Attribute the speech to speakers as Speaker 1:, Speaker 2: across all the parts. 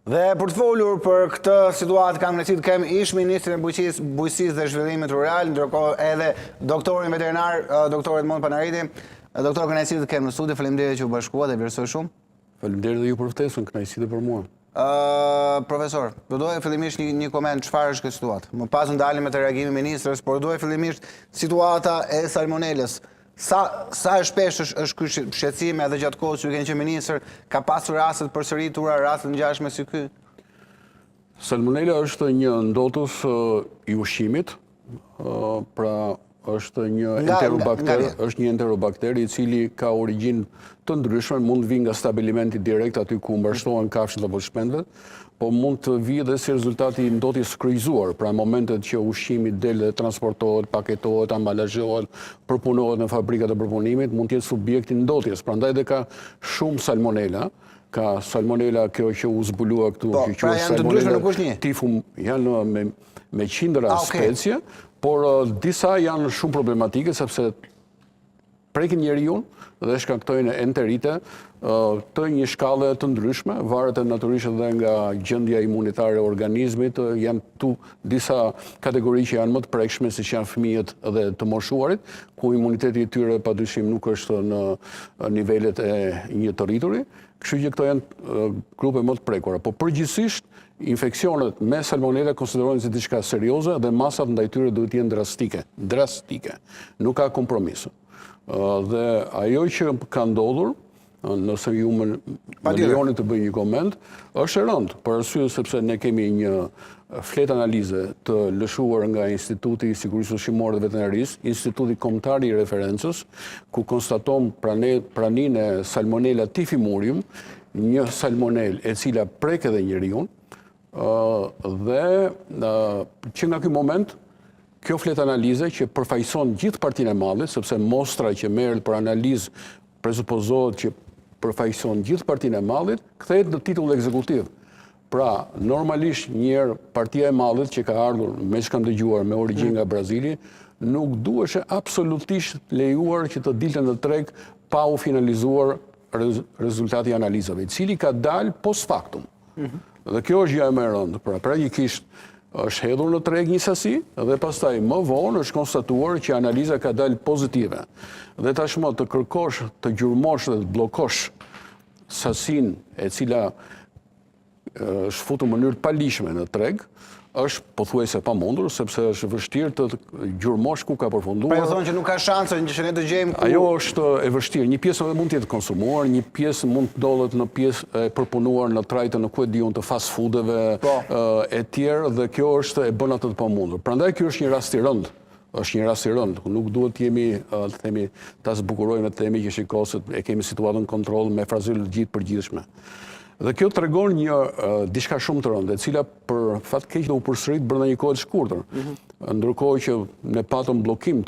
Speaker 1: Dhe për të folur për këtë situatë kam kënaqësinë të kem ish ministrin e Bujqësisë dhe Zhvillimit Rural, ndërkohë edhe doktorin veterinar, doktor Edmond Panariti. Doktor, kënaqësi të kem në studio, faleminderit që u bashkuat dhe vlerësoj shumë.
Speaker 2: Faleminderit dhe ju për ftesën, kënaqësi dhe për mua.
Speaker 1: Profesor, do doja fillimisht një koment, çfarë është kjo situatë? Më pas ndalim me të reagimin e ministrës, por doja fillimisht situata e salmonelës. Sa e shpesh është ky shqetësim edhe gjatë kohës që keni qenë ministër, ka pasur raste të përsëritura, raste të ngjashme si ky?
Speaker 2: Salmonela është një ndotës i ushqimit, pra është një enterobakter i cili ka origjinë të ndryshme, mund të vinë nga stabilimenti direkt aty ku mbështohen kafshët apo shpendët, po mund të vijë edhe si rezultati i ndotjes kryqëzuar, pra momentet që ushqimi del dhe transportohet, paketohet, ambalazhohet, përpunohet në fabrikat e përpunimit, mund të jetë subjekti i ndotjes. Prandaj dhe ka shumë salmonela. Ka salmonela kjo që u zbulua këtu, që quhet salmonela tifum, janë me qindra specie, por disa janë shumë problematike sepse prekin njeriun dhe shkaktojnë enterite të një shkallë të ndryshme, varet natyrisht edhe nga gjendja imunitare e organizmit, janë tu disa kategori që janë më të prekshme, siç janë fëmijët dhe të moshuarit, ku imuniteti i tyre padyshim nuk është në nivelet e një të rrituri, kështu që këto janë grupe më të prekura. Po përgjithsisht infeksionet me salmonela konsiderohen si diçka serioze dhe masat ndaj tyre duhet të jenë drastike. Nuk ka kompromis. Dhe ajo që ka ndodhur, nëse ju më lejoni të bëj një koment, është e rëndë, për arsye sepse ne kemi një fletë analize të lëshuar nga Instituti i Sigurisë Ushqimore dhe Veterinarisë, Instituti Kombëtar i Referencës, ku konstaton praninë e Salmonella tifimurium, një salmonel e cila prek edhe njeriun, dhe që nga ky moment kjo fletë analize që përfaqëson gjithë partinë e mallit, sepse mostra që merret për analizë presupozohet që përfaqëson gjithë partinë e mallit, kthehet në titull ekzekutiv. Pra, normalisht njëherë partia e mallit që ka ardhur, me që kam dëgjuar, me origjinë nga Brazili, nuk duheshe absolutisht lejuar që të dilte në treg pa u finalizuar rezultati i analizave, i cili ka dalë post factum. Dhe kjo është gjë më e rëndë. Pra, praktikisht është hedhur në treg një sasi dhe pastaj më vonë është konstatuar që analiza ka dalë pozitive. Dhe tashmë të kërkosh, të gjurmosh dhe të blokosh sasin e cila është futur në mënyrë të palishme në treg, është pothuajse pamundur, sepse është vështirë të gjurmosh ku ka përfunduar.
Speaker 1: Pra thonë që nuk ka shanse që ne dëgjojmë ku...
Speaker 2: Ajo është e vështirë. Një pjesë mund të jetë konsumuar, një pjesë mund të ndodhet në pjesë e përpunuar në trajte në ku e diun të fast foodeve e tjerë, dhe kjo është e bën atë të pamundur. Prandaj kjo është një rast i rëndë. Është një rast i rëndë. Nuk duhet të jemi, të themi, ta zbukurojmë të themi që shikoset e kemi situatën kontroll me fraziologjit përgjithshme. Dhe kjo tregon një diçka shumë të rëndë, e cila për fat keq do u përsërit brenda një kohe të shkurtër. Ndërkohë që ne patëm bllokim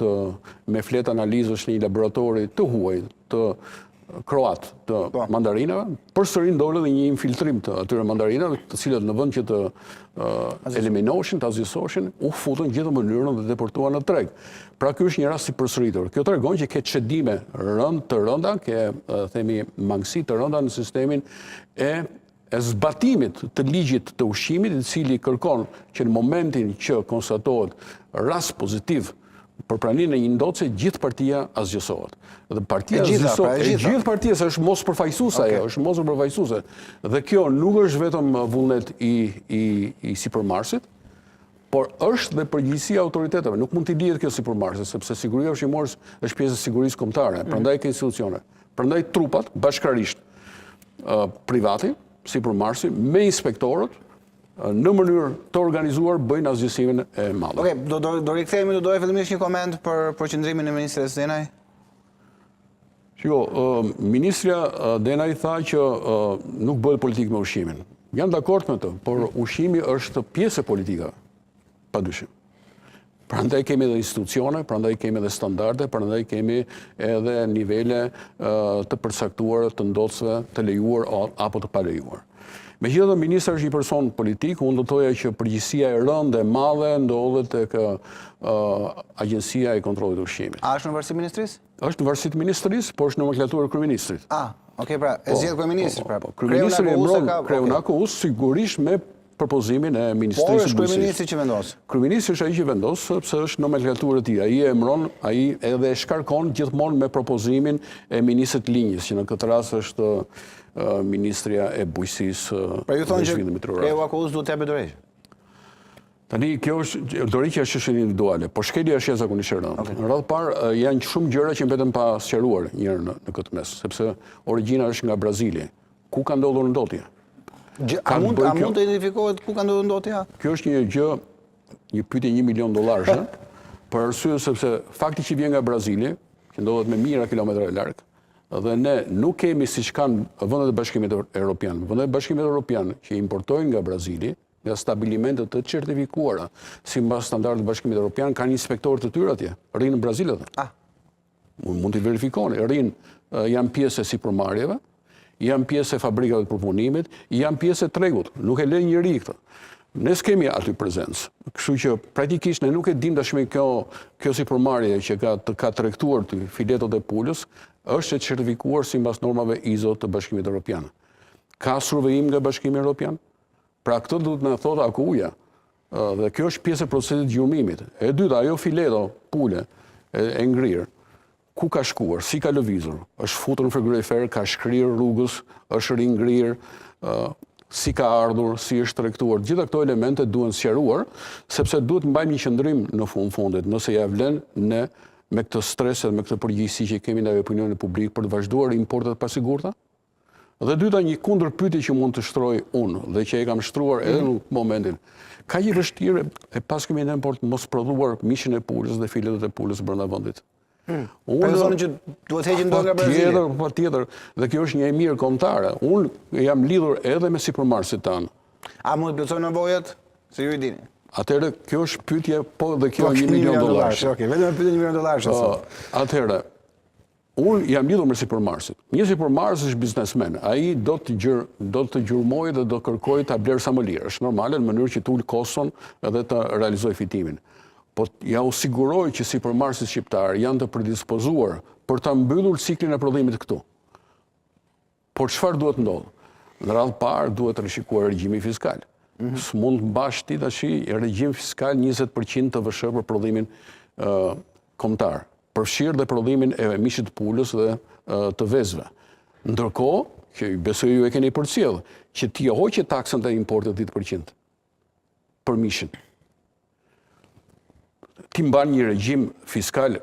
Speaker 2: me fletë analizësh në një laboratori të huaj, të kroat të mandarinave, përsëri ndodhi edhe një infiltrim të atyre mandarinave, të cilët në vend që të eliminoheshin, të azisoshin, u futën gjithë mënyrën dhe deportuan në treg. Pra ky është një rast i përsëritur. Kjo tregon që ke çedime të rënda, ke themi mangësi të rënda në sistemin e zbatimit të ligjit të ushqimit, i cili kërkon që në momentin që konstatohet rast pozitiv për praninë e një ndotëse, gjithë partia asgjësohet. Dhe partia asgjësohet, gjithë partia se është mos përfaqësuese ajo, është mos përfaqësuese. Dhe kjo nuk është vetëm vullnet i sipërmarrësit, por është dhe përgjegjësia e autoriteteve. Nuk mund t'i lihet kjo sipërmarrëse, sepse siguria ushqimore është pjesë e sigurisë kombëtare, prandaj ka institucione. Prandaj trupat bashkarisht privati, sipërmarrësi, me inspektorët, në mënyrë të organizuar bëjnë asgjësimin e mallit.
Speaker 1: Okej, do rikthehemi, do doja fillimisht një koment për qëndrimin e ministres Denaj.
Speaker 2: Ministrja Denaj tha që nuk bëhet politikë me ushqimin. Jam dakord me të, por ushqimi është pjesë e politikave, padyshim. Prandaj kemi edhe institucione, prandaj kemi edhe standarde, prandaj kemi edhe nivele të përcaktuara të ndotësve të lejuar apo të palejuar. Megjithatë, ministri është një person politik, unë do të thoja që përgjegjësia e rëndë e madhe ndodhet tek Agjencia e Kontrollit të Ushqimit.
Speaker 1: A është në varësi ministrisë?
Speaker 2: Është në varësi të ministrisë, por është në nomenklaturë e kryeministrit.
Speaker 1: Okej, pra, e zgjedh kryeministri, pra.
Speaker 2: Kryeministri e mbron kreun akuz sigurisht me propozimin e Ministrisë së Bujqësisë.
Speaker 1: Por është kryeministri që vendos.
Speaker 2: Kryeministri është ai që vendos, sepse është nomenklatura e tij. Ai e mbron, ai edhe shkarkon gjithmonë me propozimin e ministrit Linjës, që në këtë rast është Ministria e Bujqësisë.
Speaker 1: Pra ju thonë që kreu akuz duhet t'japet dorëheqje.
Speaker 2: Tani, kjo është, dorëheqja është çështje individuale, por shkelja është jashtëzakonisht e rëndë. Në radhë parë, janë shumë gjëra që mbeten pa sqaruar njëherë në këtë mes, sepse origjina është nga Brazili. Ku ka ndodhur ndotja?
Speaker 1: A mund të identifikohet ku ka ndodhur ndotja?
Speaker 2: Kjo është një gjë, një pyetje $1 milion, për arsye sepse fakti që vjen nga Brazili, që ndodhet me mijëra kilometra larg, dhe ne nuk kemi siç kanë vendet e Bashkimit Evropian. Vendet e Bashkimit Evropian që importojnë nga Brazili, nga stabilimentet të certifikuara, sipas standardit të Bashkimit Evropian, kanë inspektorë të tyre atje. Rrinë në Brazil atë. Mund t'i verifikoni. Janë pjesë e sipërmarrjeve, janë pjesë e fabrikave të përpunimit, janë pjesë e tregut. Nuk e lën njëri këtë. Ne s'kemi aty prezencë. Kështu që praktikisht ne nuk e dim tashmë kjo sipërmarrje që ka tregtuar të filetot e pulës, është e certifikuar sipas normave ISO të Bashkimit Evropian. Ka survejim nga Bashkimi Evropian? Pra këtë duhet në thotë akuja, dhe kjo është pjesë e procesit gjurmimit. E dyta, ajo fileto, pule, e ngrirë, ku ka shkuar, si ka lëvizur, është futur në frigorifer, ka shkrirë rrugës, është ringrirë, si ka ardhur, si është tregtuar. Gjitha këto elemente duhen sqaruar, sepse duhet mbajmë një qëndrim në fundit, nëse ja vlen ne me këtë stres dhe me këtë përgjegjësi që kemi ndaj opinionit publik për të vazhduar importet pa sigurta. Dhe dyta, një kundërpyetje që mund të shtroj unë dhe që e kam shtruar edhe në momentin. Ka një vështirë e pas kemi në import mos prodhuar mishin e pulës dhe filetet e pulës brenda vendit.
Speaker 1: Unë thonë që duhet heqin dorë nga Brazili.
Speaker 2: Patjetër, dhe kjo është një e mirë kombëtare. Unë jam lidhur edhe me sipërmarrësit tanë.
Speaker 1: A mund të plotësojnë nevojat? Se ju i dini.
Speaker 2: Atëherë, kjo është pyetje, po dhe kjo $1 milion.
Speaker 1: Okej, vetëm pyetje $1 milion.
Speaker 2: Atëherë, unë jam lidhur me sipërmarrësit. Një sipërmarrës është biznesmen. Ai do të gjurmojë dhe do kërkojë ta blerë sa më lirë. Është normale në mënyrë që të ul koston edhe të realizojë fitimin. Po ja u siguroj që sipërmarrësit shqiptar janë të predispozuar për ta mbyllur ciklin e prodhimit këtu. Por çfarë duhet ndodhë? Në radhë parë duhet të rishikuar regjimi fiskal. S'mund të mbash ti tash regjim fiskal 20% të VSH për prodhimin kombëtar. Përfshirë dhe prodhimin e mishit të pulës dhe të vezëve. Ndërkohë, që besoj ju e keni përcjellë, që ti hoqë taksën të importit 10% për mishin. Ti mban një regjim fiskal